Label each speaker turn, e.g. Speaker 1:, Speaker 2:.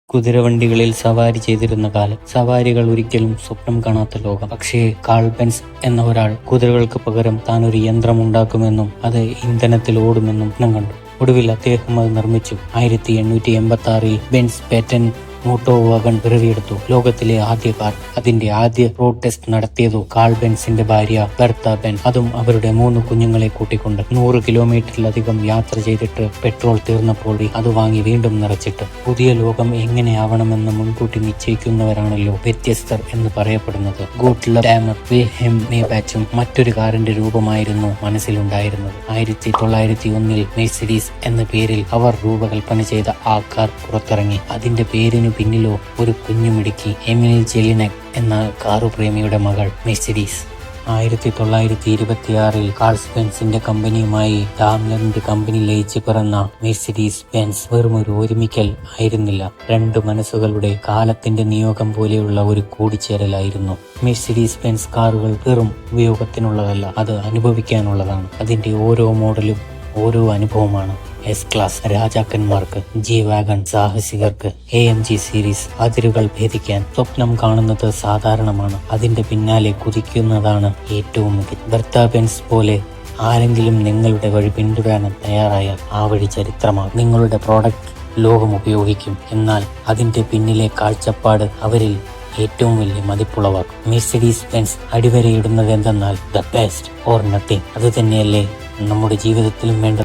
Speaker 1: കുതിരവണ്ടികളിൽ സവാരി ചെയ്തിരുന്ന കാലം. സവാരികൾ ഒരിക്കലും സ്വപ്നം കാണാത്ത ലോകം. പക്ഷേ കാൾ ബെൻസ് എന്ന ഒരാൾ കുതിരകൾക്ക് പകരം താൻ ഒരു യന്ത്രം ഉണ്ടാക്കുമെന്നും അത് ഇന്ധനത്തിൽ ഓടുമെന്നും സ്വപ്നം കണ്ടു. ഒടുവിൽ അദ്ദേഹം അത് നിർമ്മിച്ചു. 1886 ബെൻസ് പേറ്റന്റ് മോട്ടോ വാഗൺ പിറവിയെടുത്തു. ലോകത്തിലെ ആദ്യ കാർ. അതിന്റെ ആദ്യ റോഡ് ടെസ്റ്റ് നടത്തിയതോ കാൾ ബെൻസിന്റെ ഭാര്യ ബെർത്ത ബെൻസ്, അതും അവരുടെ 3 കുഞ്ഞുങ്ങളെ കൂട്ടിക്കൊണ്ട്. 100 കിലോമീറ്ററിലധികം യാത്ര ചെയ്തിട്ട് പെട്രോൾ തീർന്നപ്പോൾ അത് വാങ്ങി വീണ്ടും നിറച്ചിട്ട്. പുതിയ ലോകം എങ്ങനെയാവണമെന്ന് മുൻകൂട്ടി നിശ്ചയിക്കുന്നവരാണല്ലോ വ്യത്യസ്തർ എന്ന് പറയപ്പെടുന്നത്. ഗൂട്ട്ലബ് ഡാമർ വിൽഹെം മേബാച്ചും മറ്റൊരു കാറിന്റെ രൂപമായിരുന്നു മനസ്സിലുണ്ടായിരുന്നത്. 1901 മെഴ്സിഡീസ് എന്ന പേരിൽ അവർ രൂപകൽപ്പന ചെയ്ത ആ കാർ പുറത്തിറങ്ങി. അതിന്റെ പേരിന് പിന്നിലോ ഒരു കുഞ്ഞുമിടുക്കി, എമിലി ജെലിനക് എന്ന കാറുപ്രേമിയുടെ മകൾ മെഴ്സിഡീസ്. 1926 കാൾസ് ബെൻസിന്റെ കമ്പനിയുമായി ഡാംലറിന്റെ കമ്പനി ലയിച്ച് പിറന്ന മെഴ്സിഡീസ് ബെൻസ് വെറും ഒരു ഒരുമിക്കൽ ആയിരുന്നില്ല. 2 മനസ്സുകളുടെ കാലത്തിന്റെ നിയോഗം പോലെയുള്ള ഒരു കൂടിച്ചേരലായിരുന്നു. മെഴ്സിഡീസ് ബെൻസ് കാറുകൾ വെറും ഉപയോഗത്തിനുള്ളതല്ല, അത് അനുഭവിക്കാനുള്ളതാണ്. അതിന്റെ ഓരോ മോഡലും ഓരോ അനുഭവമാണ്. എസ് ക്ലാസ് രാജാക്കന്മാർക്ക്, ജി വാഗൺ സാഹസികർക്ക്, AMG സീരീസ് അതിരുകൾ ഭേദിക്കാൻ. സ്വപ്നം കാണുന്നത് സാധാരണമാണ്, അതിന്റെ പിന്നാലെ കുതിക്കുന്നതാണ് ഏറ്റവും മികച്ചത്. ബെർത്ത ബെൻസ് പോലെ ആരെങ്കിലും നിങ്ങളുടെ വഴി പിന്തുടരാൻ തയ്യാറായാൽ ആ വഴി ചരിത്രമാകും. നിങ്ങളുടെ പ്രോഡക്റ്റ് ലോകം ഉപയോഗിക്കും, എന്നാൽ അതിന്റെ പിന്നിലെ കാഴ്ചപ്പാട് അവരിൽ ഏറ്റവും വലിയ മതിപ്പുളവാക്കും. മെഴ്സിഡീസ് ബെൻസ് അടിവരയിടുന്നത് എന്തെന്നാൽ ദ ബെസ്റ്റ് ഓർ നത്തിങ്. അത് തന്നെയല്ലേ നമ്മുടെ ജീവിതത്തിലും വേണ്ട.